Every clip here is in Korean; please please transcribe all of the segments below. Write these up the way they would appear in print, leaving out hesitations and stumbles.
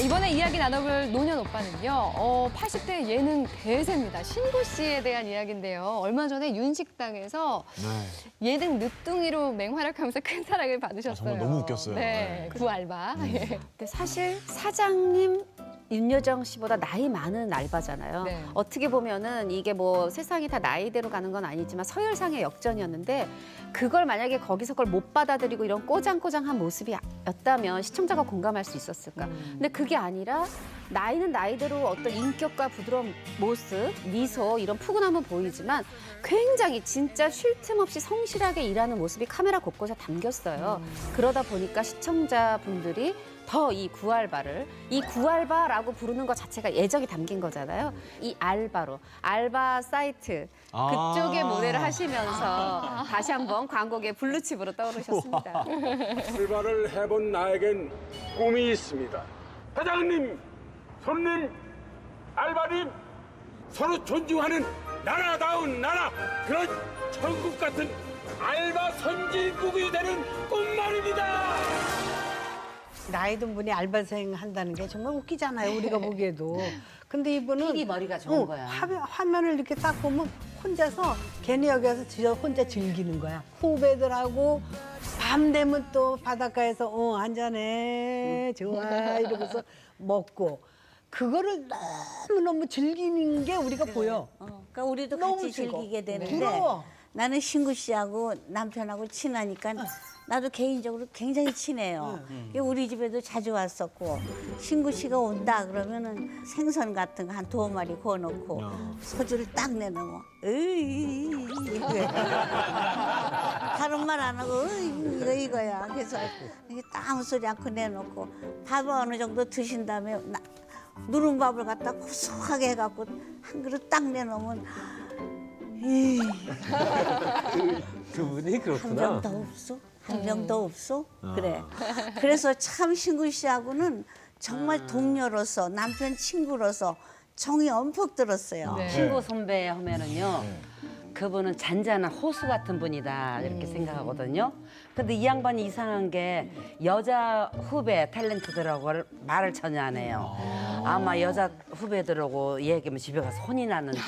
이번에 이야기 나눠볼 노년 오빠는요. 80대 예능 대세입니다. 신구 씨에 대한 이야기인데요. 얼마 전에 윤식당에서 예능 늦둥이로 맹활약하면서 큰 사랑을 받으셨어요. 정말 너무 웃겼어요. 네, 구 알바. 예. 근데 사실 사장님 윤여정 씨보다 나이 많은 알바잖아요. 네. 어떻게 보면은 이게 뭐 세상이 다 나이대로 가는 건 아니지만 서열상의 역전이었는데 그걸 만약에 거기서 그걸 못 받아들이고 이런 꼬장꼬장한 모습이었다면 시청자가 공감할 수 있었을까. 근데 그게 아니라 나이는 나이대로 어떤 인격과 부드러운 모습, 미소 이런 푸근함은 보이지만 굉장히 진짜 쉴 틈 없이 성실하게 일하는 모습이 카메라 곳곳에 담겼어요. 그러다 보니까 시청자분들이 더 이 구알바를 이 구알바라고 부르는 것 자체가 애정이 담긴 거잖아요. 이 알바로 알바 사이트 그쪽에 모델을 하시면서 다시 한번 광고계 블루칩으로 떠오르셨습니다. 알바를 해본 나에겐 꿈이 있습니다. 사장님, 손님, 알바님, 서로 존중하는 나라다운 나라, 그런 천국 같은 알바 선진국이 되는 꿈말입니다. 나이 든 분이 알바생 한다는 게 정말 웃기잖아요, 우리가 보기에도. 근데 이분은 픽이 머리가 좋은 거야. 화면을 이렇게 딱 보면 혼자서 걔네 여기 와서 혼자 즐기는 거야. 후배들하고 밤 되면 또 바닷가에서 한잔해, 좋아 이러면서 먹고. 그거를 너무너무 즐기는 게 우리가 보여. 그러니까 우리도 너무 같이 즐거워. 즐기게 되는데 부러워. 나는 신구 씨하고 남편하고 친하니까 나도 개인적으로 굉장히 친해요. 우리 집에도 자주 왔었고 신구 씨가 온다 그러면은 생선 같은 거 한 2마리 구워놓고 소주를 딱 내놓으면 으이 이거야. 다른 말 안 하고 으이 이거야. 그래서 이게 딱 아무 소리 않고 내놓고 밥을 어느 정도 드신 다음에 누른 밥을 갖다 고소하게 해갖고 한 그릇 딱 내놓으면 그분이 한 그렇구나. 병 더 없어? 한 병 더 없어? 그래. 그래서 참 신구 씨하고는 정말 동료로서 남편 친구로서 정이 엄청 들었어요. 네. 친구 선배 하면은요. 그분은 잔잔한 호수 같은 분이다 이렇게 생각하거든요. 근데 이 양반이 이상한 게 여자 후배 탤런트들하고 말을 전혀 안 해요. 아마 여자 후배들하고 얘기하면 집에 가서 혼이 나는지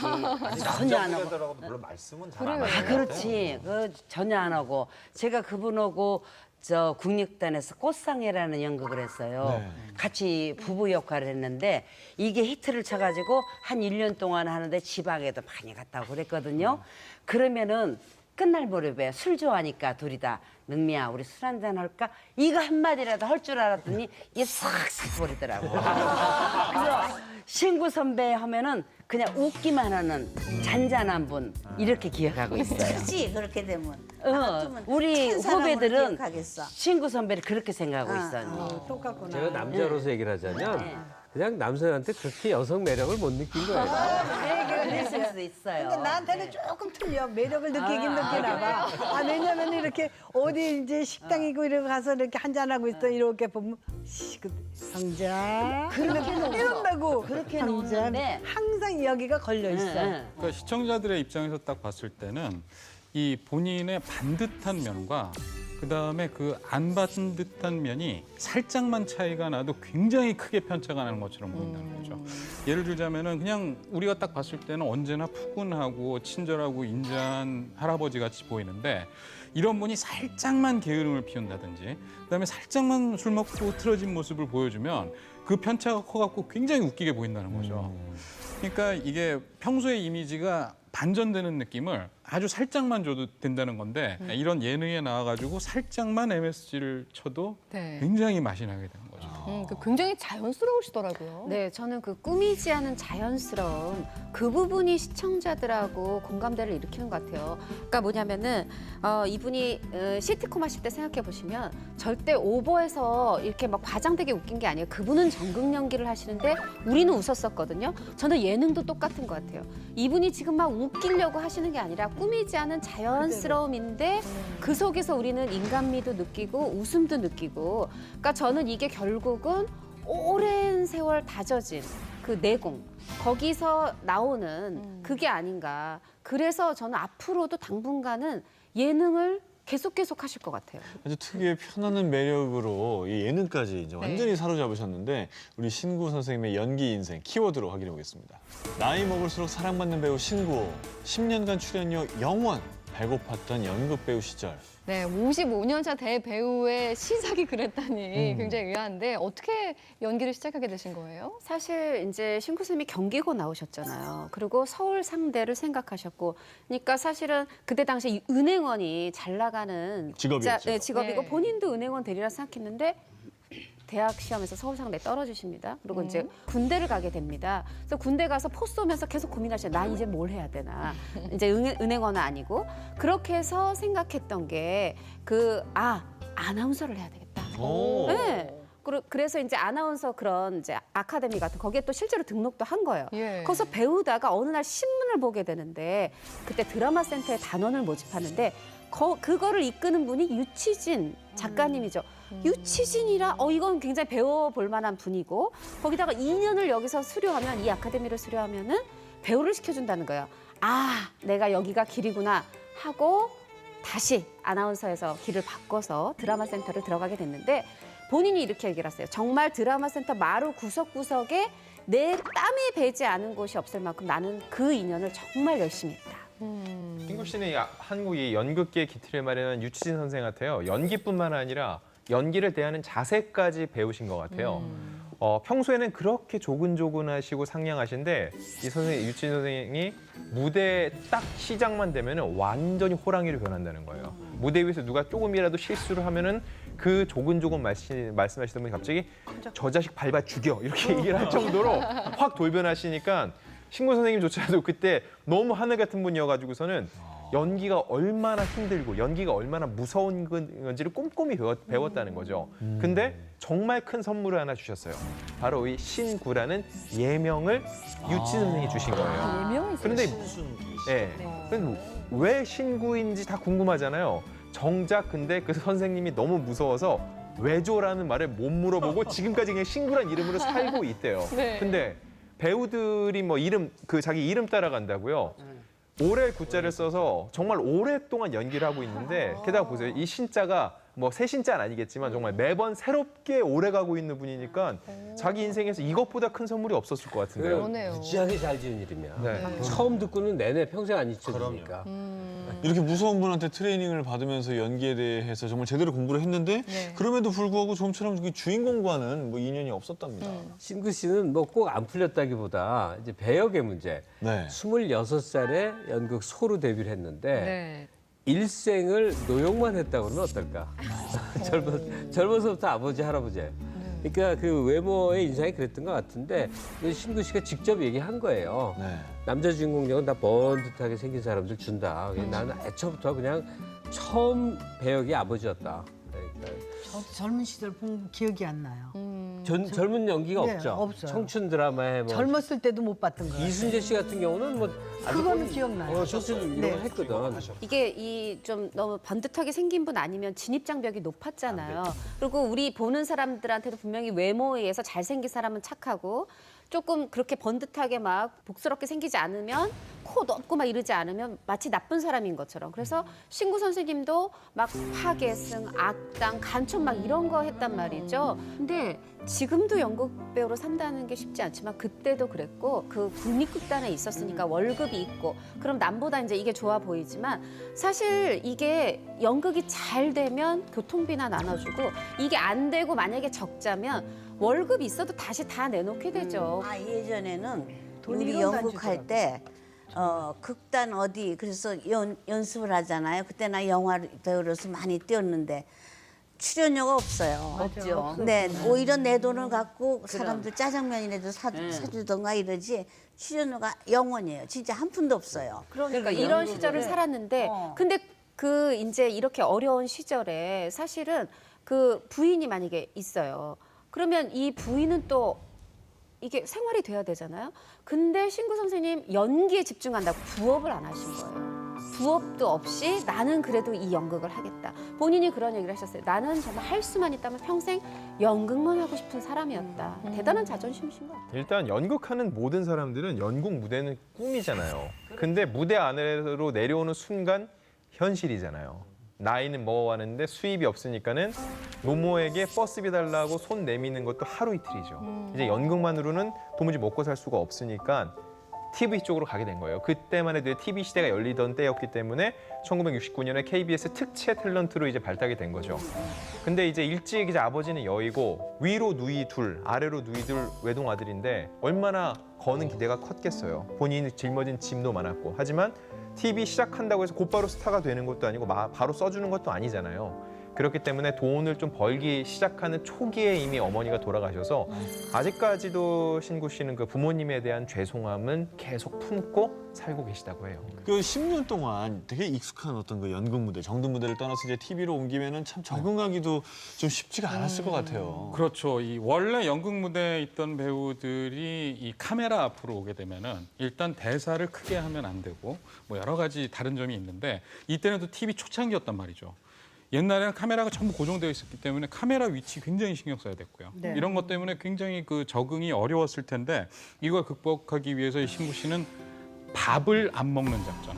전혀 안 하고. 남자분들하고 별로 말씀은 잘 안 아, 하시는 그렇지. 전혀 안 하고. 제가 그분하고 저 국립단에서 꽃상해라는 연극을 했어요. 같이 부부 역할을 했는데 이게 히트를 쳐가지고 한 1년 동안 하는데 지방에도 많이 갔다고 그랬거든요. 그러면은 끝날 무렵에 술 좋아하니까 둘이 다 능미야 우리 술 한잔 할까? 이거 한마디라도 할 줄 알았더니 이게 싹싹 버리더라고. 그래서 신구 선배 하면은 그냥 웃기만 하는 잔잔한 분 이렇게 기억하고 있어요. 그렇지 그렇게 되면. 나 같으면 우리 큰 사람으로 후배들은 기억하겠어. 신구 선배를 그렇게 생각하고 있어요. 똑같구나. 제가 남자로서 얘기를 하자면 그냥 남성한테 그렇게 여성 매력을 못 느낀 거예요. 그랬을 수도 있어요. 근데 나한테는 조금 틀려. 매력을 느끼긴 느끼나 봐. 왜냐면 이렇게 어디 이제 식당이고 이런 거 가서 이렇게 한잔하고 있어. 이렇게 보면, 상자. 이런다고. 그렇게 상자. 놓는데. 항상 여기가 걸려 있어. 그러니까 시청자들의 입장에서 딱 봤을 때는 이 본인의 반듯한 면과 그다음에 그 안 받은 듯한 면이 살짝만 차이가 나도 굉장히 크게 편차가 나는 것처럼 보인다는 거죠. 예를 들자면은 그냥 우리가 딱 봤을 때는 언제나 푸근하고 친절하고 인자한 할아버지 같이 보이는데 이런 분이 살짝만 게으름을 피운다든지 그다음에 살짝만 술 먹고 틀어진 모습을 보여주면 그 편차가 커갖고 굉장히 웃기게 보인다는 거죠. 그러니까 이게 평소의 이미지가 반전되는 느낌을 아주 살짝만 줘도 된다는 건데 이런 예능에 나와가지고 살짝만 MSG를 쳐도 네. 굉장히 맛이 나게 되는 거죠. 굉장히 자연스러우시더라고요. 네, 저는 그 꾸미지 않은 자연스러움 그 부분이 시청자들하고 공감대를 일으키는 것 같아요. 그러니까 뭐냐면은 이분이 시트콤 하실 때 생각해 보시면 절대 오버해서 이렇게 막 과장되게 웃긴 게 아니에요. 그분은 전극 연기를 하시는데 우리는 웃었었거든요. 저는 예능도 똑같은 것 같아요. 이분이 지금 막 웃기려고 하시는 게 아니라 꾸미지 않은 자연스러움인데 그 속에서 우리는 인간미도 느끼고 웃음도 느끼고 그러니까 저는 이게 결국은 오랜 세월 다져진 그 내공 거기서 나오는 그게 아닌가. 그래서 저는 앞으로도 당분간은 예능을 계속 하실 것 같아요. 아주 특유의 편안한 매력으로 이 예능까지 이제 완전히 사로잡으셨는데 우리 신구 선생님의 연기 인생 키워드로 확인해 보겠습니다. 나이 먹을수록 사랑받는 배우 신구, 10년간 출연료 0원, 배고팠던 연극 배우 시절. 네, 55년 차 대배우의 시작이 그랬다니 굉장히 의아한데 어떻게 연기를 시작하게 되신 거예요? 사실 이제 신구 선생님이 경기고 나오셨잖아요. 그리고 서울 상대를 생각하셨고, 그러니까 사실은 그때 당시 이 은행원이 잘 나가는 직업이었죠. 네, 직업이고 네. 본인도 은행원 되리라 생각했는데 대학 시험에서 서울 상대 떨어지십니다. 그리고 이제 군대를 가게 됩니다. 그래서 군대 가서 포 쏘면서 계속 고민하시죠. 나 이제 뭘 해야 되나. 이제 은행원은 아니고 그렇게 해서 생각했던 게 아나운서를 해야 되겠다. 오. 네. 그래서 이제 아나운서 그런 이제 아카데미 같은 거기에 또 실제로 등록도 한 거예요. 예. 거기서 배우다가 어느 날 신문을 보게 되는데 그때 드라마 센터에 단원을 모집하는데 그거를 이끄는 분이 유치진 작가님이죠. 유치진이라 이건 굉장히 배워볼 만한 분이고 거기다가 2년을 여기서 수료하면 이 아카데미를 수료하면은 배우를 시켜준다는 거예요. 아, 내가 여기가 길이구나 하고 다시 아나운서에서 길을 바꿔서 드라마 센터를 들어가게 됐는데 본인이 이렇게 얘기를 했어요. 정말 드라마 센터 마루 구석구석에 내 땀이 배지 않은 곳이 없을 만큼 나는 그 2년을 정말 열심히 했다. 신구 씨는 한국이 연극계 기틀을 마련한 유치진 선생 같아요. 연기뿐만 아니라 연기를 대하는 자세까지 배우신 것 같아요. 평소에는 그렇게 조근조근하시고 상냥하신데 이 선생님, 유치진 선생님이 무대 딱 시작만 되면은 완전히 호랑이로 변한다는 거예요. 무대 위에서 누가 조금이라도 실수를 하면은 그 조근조근 말씀하시던 분이 갑자기 저 자식 밟아 죽여 이렇게 얘기를 할 정도로 확 돌변하시니까 신구 선생님조차도 그때 너무 하늘 같은 분이어가지고서는 연기가 얼마나 힘들고 연기가 얼마나 무서운 건지를 꼼꼼히 배웠다는 거죠. 근데 정말 큰 선물을 하나 주셨어요. 바로 이 신구라는 예명을 유치진 선생님이 주신 거예요. 예명이 그런데 무슨 근데 왜 신구인지 다 궁금하잖아요. 정작 근데 그 선생님이 너무 무서워서 왜죠라는 말을 못 물어보고 지금까지 그냥 신구란 이름으로 살고 있대요. 네. 근데 배우들이 뭐 자기 이름 따라간다고요. 오래 구자를 써서 정말 오랫동안 연기를 하고 있는데 게다가 보세요. 이 신자가 뭐 새 신자는 아니겠지만 정말 매번 새롭게 오래 가고 있는 분이니까 자기 인생에서 이것보다 큰 선물이 없었을 것 같은데요. 그러네요. 무지하게 잘 지은 이름이야. 네. 처음 듣고는 내내 평생 안 잊혀지니까. 이렇게 무서운 분한테 트레이닝을 받으면서 연기에 대해서 정말 제대로 공부를 했는데 네. 그럼에도 불구하고 좀처럼 주인공과는 뭐 인연이 없었답니다. 신구 씨는 뭐 꼭 안 풀렸다기보다 이제 배역의 문제. 네. 26살에 연극 소로 데뷔를 했는데 네. 일생을 노역만 했다고 그러면 어떨까? 젊어서부터 아버지, 할아버지. 그러니까 그 외모의 인상이 그랬던 것 같은데 신구 씨가 직접 얘기한 거예요. 네. 남자 주인공 역은 다 번듯하게 생긴 사람들 준다. 나는 애초부터 그냥 처음 배역이 아버지였다. 그러니까 저도 젊은 시절 본 기억이 안 나요. 젊은 연기가 네, 없죠. 없어요. 청춘 드라마에 뭐 젊었을 때도 못 봤던 거예요. 이순재 씨 같은 경우는 뭐 그거는 기억나요. 청춘 이런 걸 했거든. 이게 이 좀 너무 번듯하게 생긴 분 아니면 진입 장벽이 높았잖아요. 그리고 우리 보는 사람들한테도 분명히 외모에 의해서 잘생긴 사람은 착하고 조금 그렇게 번듯하게 막 복스럽게 생기지 않으면 코 높고 막 이러지 않으면 마치 나쁜 사람인 것처럼. 그래서 신구 선생님도 막 파괴승, 악당, 간첩 막 이런 거 했단 말이죠. 근데 지금도 연극 배우로 산다는 게 쉽지 않지만 그때도 그랬고 그 국립극단에 있었으니까 월급이 있고 그럼 남보다 이제 이게 좋아 보이지만 사실 이게 연극이 잘 되면 교통비나 나눠주고 이게 안 되고 만약에 적자면 월급이 있어도 다시 다 내놓게 되죠. 예전에는 돈 우리 1원도 안 연극할 때 극단 어디 그래서 연습을 하잖아요. 그때 나 영화 배우로서 많이 뛰었는데 출연료가 없어요. 없죠. 네, 오히려 내 돈을 갖고 사람들 짜장면이라도 사주던가 이러지 출연료가 0원이에요. 진짜 한 푼도 없어요. 그러니까 이런 시절을 살았는데 근데 그 이제 이렇게 어려운 시절에 사실은 그 부인이 만약에 있어요. 그러면 이 부인은 또 이게 생활이 돼야 되잖아요. 근데 신구 선생님 연기에 집중한다고 부업을 안 하신 거예요. 부업도 없이 나는 그래도 이 연극을 하겠다. 본인이 그런 얘기를 하셨어요. 나는 정말 할 수만 있다면 평생 연극만 하고 싶은 사람이었다. 대단한 자존심이신 것 같아요. 일단 연극하는 모든 사람들은 연극 무대는 꿈이잖아요. 근데 무대 안으로 내려오는 순간 현실이잖아요. 나이는 먹어가는데 수입이 없으니까는 노모에게 버스비 달라고 손 내미는 것도 하루 이틀이죠. 이제 연극만으로는 도무지 먹고 살 수가 없으니까 TV 쪽으로 가게 된 거예요. 그때만 해도 TV 시대가 열리던 때였기 때문에 1969년에 KBS 특채 탤런트로 이제 발탁이 된 거죠. 근데 이제 일찍 이제 아버지는 여이고 위로 누이 둘, 아래로 누이 둘 외동 아들인데 얼마나 거는 기대가 컸겠어요. 본인이 짊어진 짐도 많았고. 하지만 TV 시작한다고 해서 곧바로 스타가 되는 것도 아니고 바로 써주는 것도 아니잖아요. 그렇기 때문에 돈을 좀 벌기 시작하는 초기에 이미 어머니가 돌아가셔서 아직까지도 신구 씨는 그 부모님에 대한 죄송함은 계속 품고 살고 계시다고 해요. 그 10년 동안 되게 익숙한 어떤 그 연극 무대, 정든 무대를 떠나서 이제 TV로 옮기면은 참 적응하기도 좀 쉽지가 않았을 것 같아요. 그렇죠. 이 원래 연극 무대에 있던 배우들이 이 카메라 앞으로 오게 되면은 일단 대사를 크게 하면 안 되고 뭐 여러 가지 다른 점이 있는데 이때는 또 TV 초창기였단 말이죠. 옛날에는 카메라가 전부 고정되어 있었기 때문에 카메라 위치 굉장히 신경 써야 됐고요. 네. 이런 것 때문에 굉장히 그 적응이 어려웠을 텐데 이걸 극복하기 위해서 이 신구 씨는 밥을 안 먹는 작전.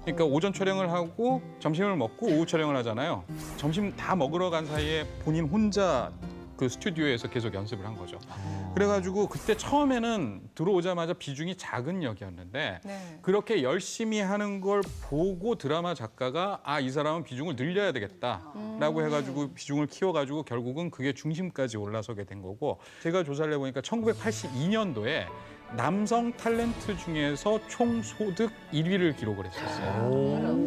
그러니까 오전 촬영을 하고 점심을 먹고 오후 촬영을 하잖아요. 점심 다 먹으러 간 사이에 본인 혼자 그 스튜디오에서 계속 연습을 한 거죠. 그래가지고 그때 처음에는 들어오자마자 비중이 작은 역이었는데 네. 그렇게 열심히 하는 걸 보고 드라마 작가가 아, 이 사람은 비중을 늘려야 되겠다라고 해가지고 비중을 키워가지고 결국은 그게 중심까지 올라서게 된 거고 제가 조사를 해보니까 1982년도에 남성 탤런트 중에서 총 소득 1위를 기록을 했었어요.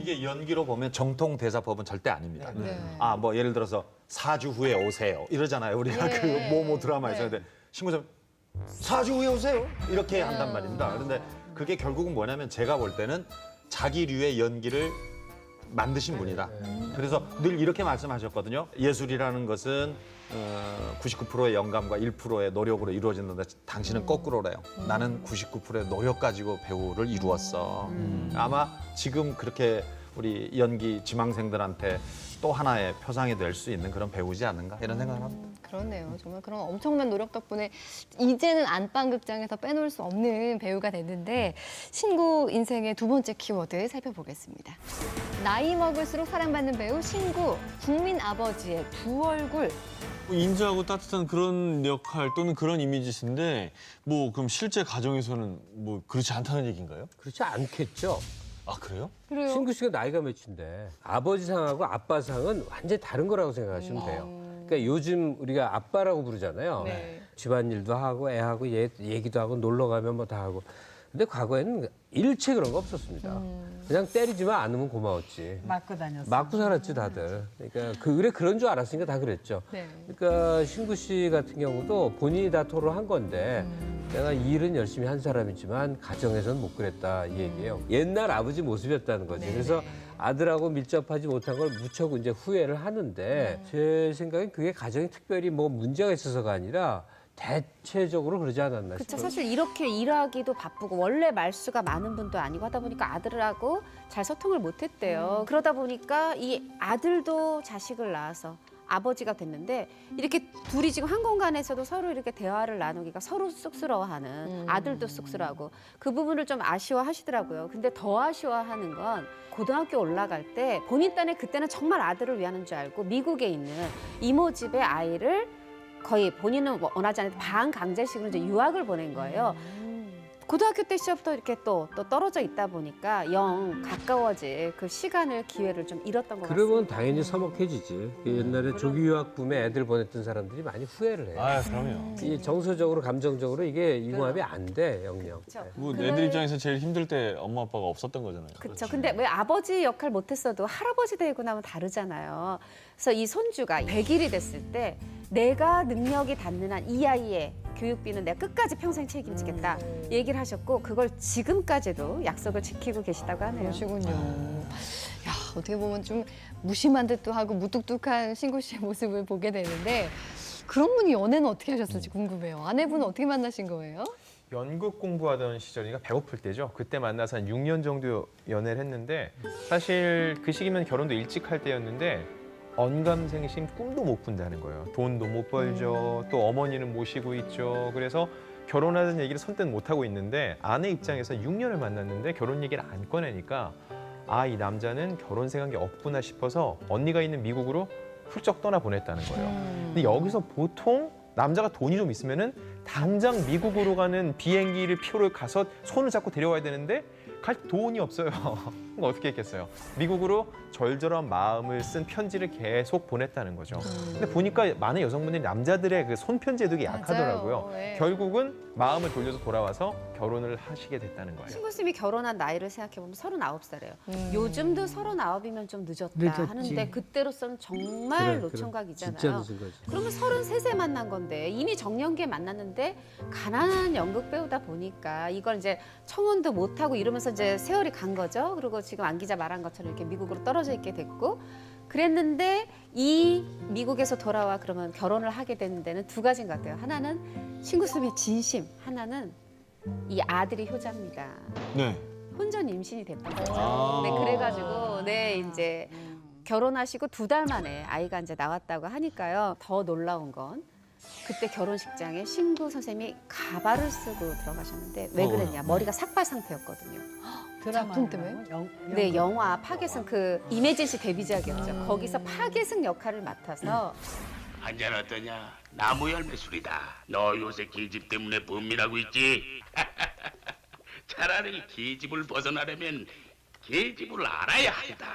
이게 연기로 보면 정통 대사법은 절대 아닙니다. 네. 아, 뭐 예를 들어서 4주 후에 오세요. 이러잖아요. 우리가 예. 그 뭐뭐 드라마에서. 근데 신구선 4주 후에 오세요. 이렇게 한단 말입니다. 그런데 그게 결국은 뭐냐면 제가 볼 때는 자기류의 연기를 만드신 분이다. 그래서 늘 이렇게 말씀하셨거든요. 예술이라는 것은 99%의 영감과 1%의 노력으로 이루어진다는데 당신은 거꾸로래요. 나는 99%의 노력 가지고 배우를 이루었어. 아마 지금 그렇게 우리 연기 지망생들한테 또 하나의 표상이 될 수 있는 그런 배우지 않는가 이런 생각을 합니다. 그러네요. 정말 그런 엄청난 노력 덕분에 이제는 안방극장에서 빼놓을 수 없는 배우가 됐는데 신구 인생의 두 번째 키워드 살펴보겠습니다. 나이 먹을수록 사랑받는 배우 신구, 국민 아버지의 두 얼굴. 인자하고 따뜻한 그런 역할 또는 그런 이미지신데 뭐 그럼 실제 가정에서는 뭐 그렇지 않다는 얘기인가요? 그렇지 않겠죠. 아 그래요? 그래요? 신구 씨가 나이가 몇인데 아버지 상하고 아빠 상은 완전히 다른 거라고 생각하시면 돼요. 그러니까 요즘 우리가 아빠라고 부르잖아요. 네. 집안일도 하고 애하고 얘기도 하고 놀러 가면 뭐 다 하고. 근데 과거에는 일체 그런 거 없었습니다. 그냥 때리지만 않으면 고마웠지. 맞고 다녔어. 맞고 살았지 다들. 그러니까 그런 줄 알았으니까 다 그랬죠. 네. 그러니까 신구 씨 같은 경우도 본인이 다 토로한 건데 내가 일은 열심히 한 사람이지만 가정에서는 못 그랬다 이 얘기예요. 옛날 아버지 모습이었다는 거지. 네. 그래서 아들하고 밀접하지 못한 걸 무척 이제 후회를 하는데 제 생각엔 그게 가정이 특별히 뭐 문제가 있어서가 아니라 대체적으로 그러지 않았나 그쵸. 싶어요. 사실 이렇게 일하기도 바쁘고 원래 말수가 많은 분도 아니고 하다 보니까 아들하고 잘 소통을 못했대요. 그러다 보니까 이 아들도 자식을 낳아서 아버지가 됐는데 이렇게 둘이 지금 한 공간에서도 서로 이렇게 대화를 나누기가 서로 쑥스러워하는 아들도 쑥스러워하고 그 부분을 좀 아쉬워하시더라고요. 근데 더 아쉬워하는 건 고등학교 올라갈 때 본인 딴에 그때는 정말 아들을 위하는 줄 알고 미국에 있는 이모 집에 아이를 거의 본인은 원하지 않는데 반강제식으로 이제 유학을 보낸 거예요. 고등학교 때 시절부터 이렇게 또 떨어져 있다 보니까 영 가까워질 그 시간을 기회를 좀 잃었던 것 그러면 같습니다. 당연히 서먹해지지. 옛날에 조기 유학 붐에 애들 보냈던 사람들이 많이 후회를 해요. 아 그럼요. 이 정서적으로 감정적으로 이게 융합이 안 돼, 영영. 그렇죠. 뭐 애들 입장에서 제일 힘들 때 엄마 아빠가 없었던 거잖아요. 그렇죠. 근데 왜 아버지 역할 못했어도 할아버지 되고 나면 다르잖아요. 그래서 이 손주가 100일이 됐을 때 내가 능력이 닿는 한 이 아이의 교육비는 내가 끝까지 평생 책임지겠다 얘기를 하셨고 그걸 지금까지도 약속을 지키고 계시다고 하네요. 그러시군요. 야, 어떻게 보면 좀 무심한 듯도 하고 무뚝뚝한 신구 씨의 모습을 보게 되는데 그런 분이 연애는 어떻게 하셨을지 궁금해요. 아내분은 어떻게 만나신 거예요? 연극 공부하던 시절이니까 배고플 때죠. 그때 만나서 한 6년 정도 연애를 했는데 사실 그 시기면 결혼도 일찍 할 때였는데 언감생심 꿈도 못 꾼다는 거예요. 돈도 못 벌죠. 또 어머니는 모시고 있죠. 그래서 결혼하는 얘기를 선뜻 못 하고 있는데 아내 입장에서 6년을 만났는데 결혼 얘기를 안 꺼내니까 아, 이 남자는 결혼 생각이 없구나 싶어서 언니가 있는 미국으로 훌쩍 떠나 보냈다는 거예요. 근데 여기서 보통 남자가 돈이 좀 있으면은 당장 미국으로 가는 비행기를 표를 가서 손을 잡고 데려와야 되는데 갈 돈이 없어요. 그럼 어떻게 했겠어요? 미국으로 절절한 마음을 쓴 편지를 계속 보냈다는 거죠. 근데 보니까 많은 여성분들이 남자들의 그 손편지에 되게 약하더라고요. 맞아요. 네. 결국은 마음을 돌려서 돌아와서 결혼을 하시게 됐다는 거예요. 신구쌤이 결혼한 나이를 생각해보면 39살이에요. 요즘도 39이면 좀 늦었다 늦었지. 하는데 그때로서는 정말 노총각이잖아요. 진짜 늦은 거지. 그러면 33세 만난 건데 이미 정년기에 만났는데 가난한 연극 배우다 보니까 이걸 이제 청혼도 못하고 이러면서 이제 세월이 간 거죠. 그리고 지금 안 기자 말한 것처럼 이렇게 미국으로 떨어져 있게 됐고 그랬는데 이 미국에서 돌아와 그러면 결혼을 하게 되는 데는 두 가지인 것 같아요. 하나는 신구쌤의 진심, 하나는 이 아들이 효자입니다. 네. 혼전 임신이 됐던 거죠. 아. 네, 그래가지고 네 이제 결혼하시고 2달 만에 아이가 이제 나왔다고 하니까요. 더 놀라운 건 그때 결혼식장에 신구 선생님이 가발을 쓰고 들어가셨는데 왜 그랬냐? 머리가 삭발 상태였거든요. 작품 때문에? 네, 영화 파괴승 그 이매진 씨 데뷔작이었죠. 거기서 파괴승 역할을 맡아서 한잔 어떠냐? 나무 열매 술이다. 너 요새 계집 때문에 범민하고 있지? 차라리 계집을 벗어나려면 계집을 알아야 한다.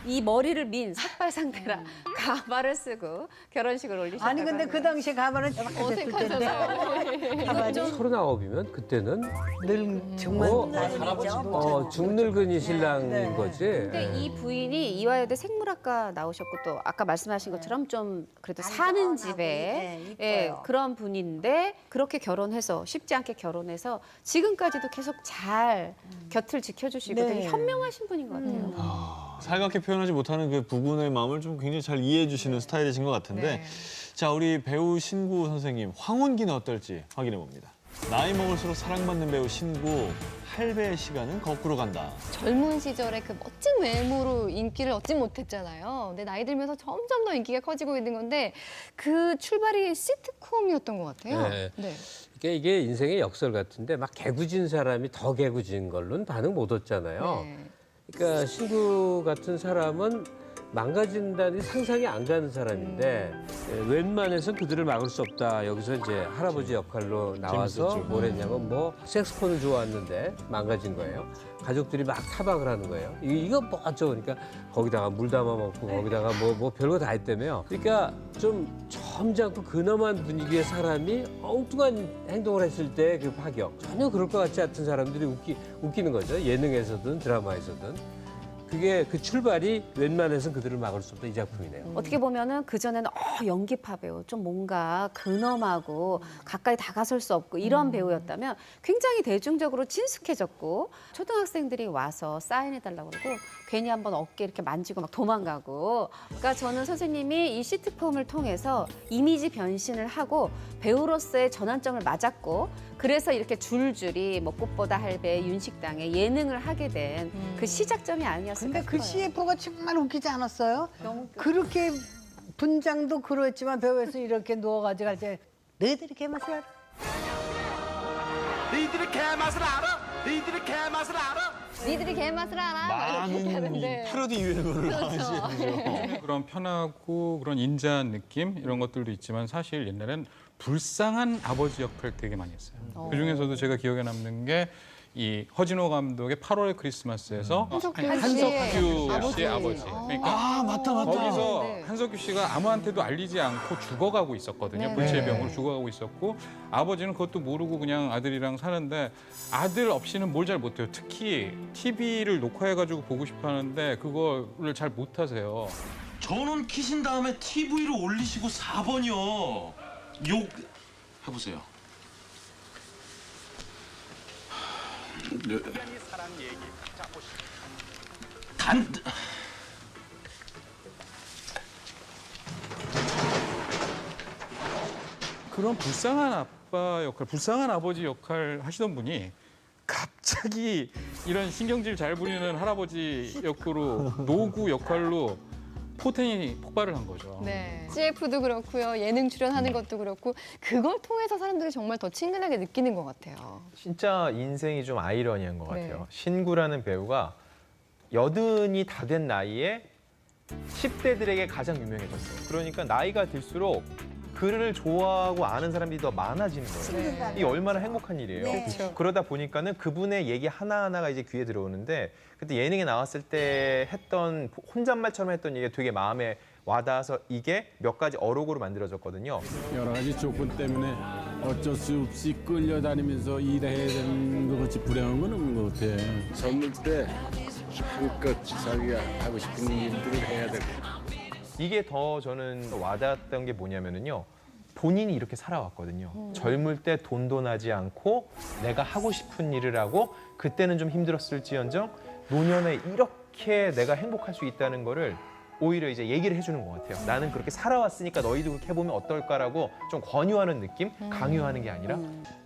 이 머리를 민 삭발 상태라 가발을 쓰고 결혼식을 올리셨다고 아니 근데 그 하네요. 당시에 가발은 어색하잖아요. 39이면 그때는 늘 정말 중늙은이 신랑인 네. 거지. 근데 이 부인이 이화여대 생물학과 나오셨고 또 아까 말씀하신 것처럼 좀 그래도 사는 집에 예, 그런 분인데 그렇게 결혼해서 쉽지 않게 결혼해서 지금까지도 계속 잘 곁을 지켜주시고 네. 되게 현명하신 분인 것 같아요. 살갑게 표현하지 못하는 그 부군의 마음을 좀 굉장히 잘 이해해 주시는 스타일이신 것 같은데 자, 우리 배우 신구 선생님 황혼기는 어떨지 확인해 봅니다. 나이 먹을수록 사랑받는 배우 신구 할배의 시간은 거꾸로 간다. 젊은 시절에 그 멋진 외모로 인기를 얻지 못했잖아요. 근데 나이 들면서 점점 더 인기가 커지고 있는 건데 그 출발이 시트콤이었던 것 같아요. 네. 네. 그러니까 이게 인생의 역설 같은데 막 개구진 사람이 더 개구진 걸로는 반응 못 얻잖아요. 네. 그러니까 신구 같은 사람은 망가진다는 상상이 안 가는 사람인데 웬만해서 그들을 막을 수 없다. 여기서 이제 할아버지 역할로 나와서 재밌었죠. 뭘 했냐면 뭐 색스폰을 좋아했는데 망가진 거예요. 가족들이 막 타박을 하는 거예요. 이거 뭐 어쩌고 그러니까 거기다가 물 담아 먹고 거기다가 뭐 별거 다 했다며요. 그러니까 좀 점잖고 근엄한 분위기의 사람이 엉뚱한 행동을 했을 때 그 파격. 전혀 그럴 것 같지 않던 사람들이 웃기는 거죠. 예능에서든 드라마에서든. 그게 그 출발이 웬만해서는 그들을 막을 수 없다 이 작품이네요. 어떻게 보면은 그전에는 연기파 배우 좀 뭔가 근엄하고 가까이 다가설 수 없고 이런 배우였다면 굉장히 대중적으로 친숙해졌고 초등학생들이 와서 사인해달라고 그러고 괜히 한번 어깨 이렇게 만지고 막 도망가고 그러니까 저는 선생님이 이 시트콤을 통해서 이미지 변신을 하고 배우로서의 전환점을 맞았고 그래서 이렇게 줄줄이 뭐 꽃보다 할배, 윤식당에 예능을 하게 된 그 시작점이 아니었을까 근데 그 싶어요. CF가 정말 웃기지 않았어요? 너무 그렇게 분장도 그렇지만 배우에서 이렇게 누워가지고 할 때 너희들이 개맛을 알아? 너희들이 개맛을 알아? 너희들이 개맛을 알아? 니들이 개맛을 알아? 막 이렇게 많은 이 하는데. 패러디 유행어를 하시죠. 그런 편하고 그런 인자한 느낌 이런 것들도 있지만 사실 옛날엔 불쌍한 아버지 역할 되게 많이 했어요. 그 중에서도 제가 기억에 남는 게 이 허진호 감독의 8월의 크리스마스에서 한석규 한석규 씨의 아버지. 아버지. 그러니까 아, 맞다. 거기서 네. 한석규 씨가 아무한테도 알리지 않고 죽어가고 있었거든요. 네. 불치병으로 죽어가고 있었고 아버지는 그것도 모르고 그냥 아들이랑 사는데 아들 없이는 뭘 잘 못해요. 특히 TV를 녹화해가지고 보고 싶어 하는데 그거를 잘 못하세요. 전원 키신 다음에 TV로 올리시고 4번이요. 욕 해보세요. 단 그런 불쌍한 아빠 역할, 불쌍한 아버지 역할 하시던 분이 갑자기 이런 신경질 잘 부리는 할아버지 역으로 노구 역할로 포텐이 폭발을 한 거죠. 네. CF도 그렇고요. 예능 출연하는 것도 그렇고 그걸 통해서 사람들이 정말 더 친근하게 느끼는 것 같아요. 진짜 인생이 좀 아이러니한 것 네. 같아요. 신구라는 배우가 80이 다 된 나이에 10대들에게 가장 유명해졌어요. 그러니까 나이가 들수록 그를 좋아하고 아는 사람들이 더 많아지는 거예요. 네. 이게 얼마나 행복한 일이에요. 그렇죠. 그러다 보니까는 그분의 얘기 하나하나가 이제 귀에 들어오는데 그때 예능에 나왔을 때 했던 혼잣말처럼 했던 얘기가 되게 마음에 와닿아서 이게 몇 가지 어록으로 만들어졌거든요. 여러 가지 조건 때문에 어쩔 수 없이 끌려다니면서 일해야 되는 것 같이 불행한 건 없는 것 같아. 젊을 때 한껏 자기가 하고 싶은 일들을 해야 될 것 같아. 이게 더 저는 와닿았던 게 뭐냐면은요. 본인이 이렇게 살아왔거든요. 젊을 때 돈도 나지 않고 내가 하고 싶은 일을 하고 그때는 좀 힘들었을지언정 노년에 이렇게 내가 행복할 수 있다는 거를 오히려 이제 얘기를 해주는 것 같아요. 나는 그렇게 살아왔으니까 너희도 그렇게 해보면 어떨까라고 좀 권유하는 느낌? 강요하는 게 아니라.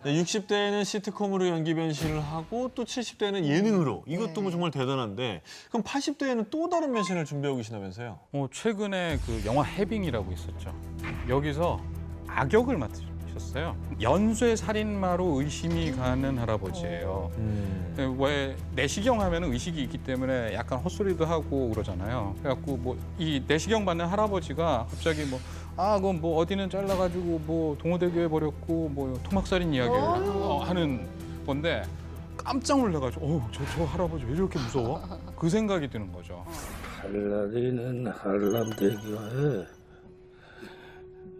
네, 60대에는 시트콤으로 연기 변신을 하고 또 70대에는 예능으로. 이것도 뭐 정말 대단한데 그럼 80대에는 또 다른 변신을 준비하고 계시다면서요? 최근에 그 영화 해빙이라고 있었죠. 여기서 악역을 맡으셨어요. 연쇄 살인마로 의심이 가는 할아버지예요. 왜 내시경 하면 의식이 있기 때문에 약간 헛소리도 하고 그러잖아요. 그래갖고 뭐 이 내시경 받는 할아버지가 갑자기 그건 뭐 어디는 잘라가지고 뭐 동호대교에 버렸고 뭐 토막살인 이야기를 하는 건데 깜짝 놀라가지고 저 할아버지 왜 저렇게 무서워? 그 생각이 드는 거죠. 한라리는 한람대교에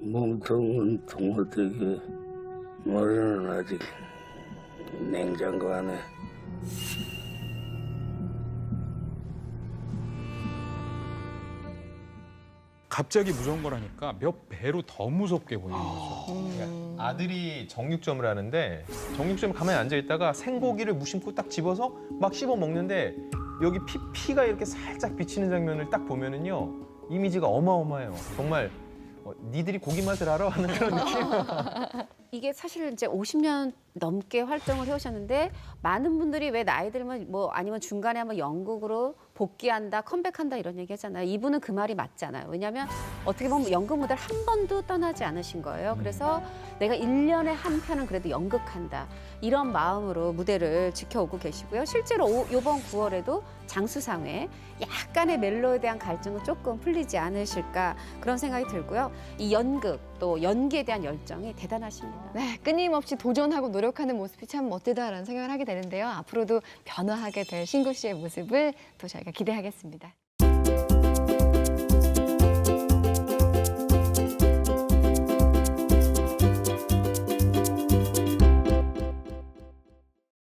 몸통은 동호대교 머리는 아직 냉장고 안에. 갑자기 무서운 거라니까 몇 배로 더 무섭게 보이는 거죠. 그러니까 아들이 정육점을 하는데 정육점에 가만히 앉아 있다가 생고기를 무심코 딱 집어서 막 씹어 먹는데 여기 피가 이렇게 살짝 비치는 장면을 딱 보면은요 이미지가 어마어마해요. 정말 니들이 고기 맛을 알아 하는 그런 느낌. 이게 사실 이제 50년 넘게 활동을 해오셨는데 많은 분들이 왜 나이 들면 아니면 중간에 한번 연극으로 복귀한다, 컴백한다 이런 얘기 하잖아요. 이분은 그 말이 맞잖아요. 왜냐하면 어떻게 보면 연극 무대를 한 번도 떠나지 않으신 거예요. 그래서 내가 1년에 한 편은 그래도 연극한다. 이런 마음으로 무대를 지켜오고 계시고요. 실제로 이번 9월에도 장수상회 약간의 멜로에 대한 갈증은 조금 풀리지 않으실까 그런 생각이 들고요. 이 연극 또 연기에 대한 열정이 대단하십니다. 네, 끊임없이 도전하고 노력하는 모습이 참 멋지다라는 생각을 하게 되는데요. 앞으로도 변화하게 될 신구 씨의 모습을 또 저희가 기대하겠습니다.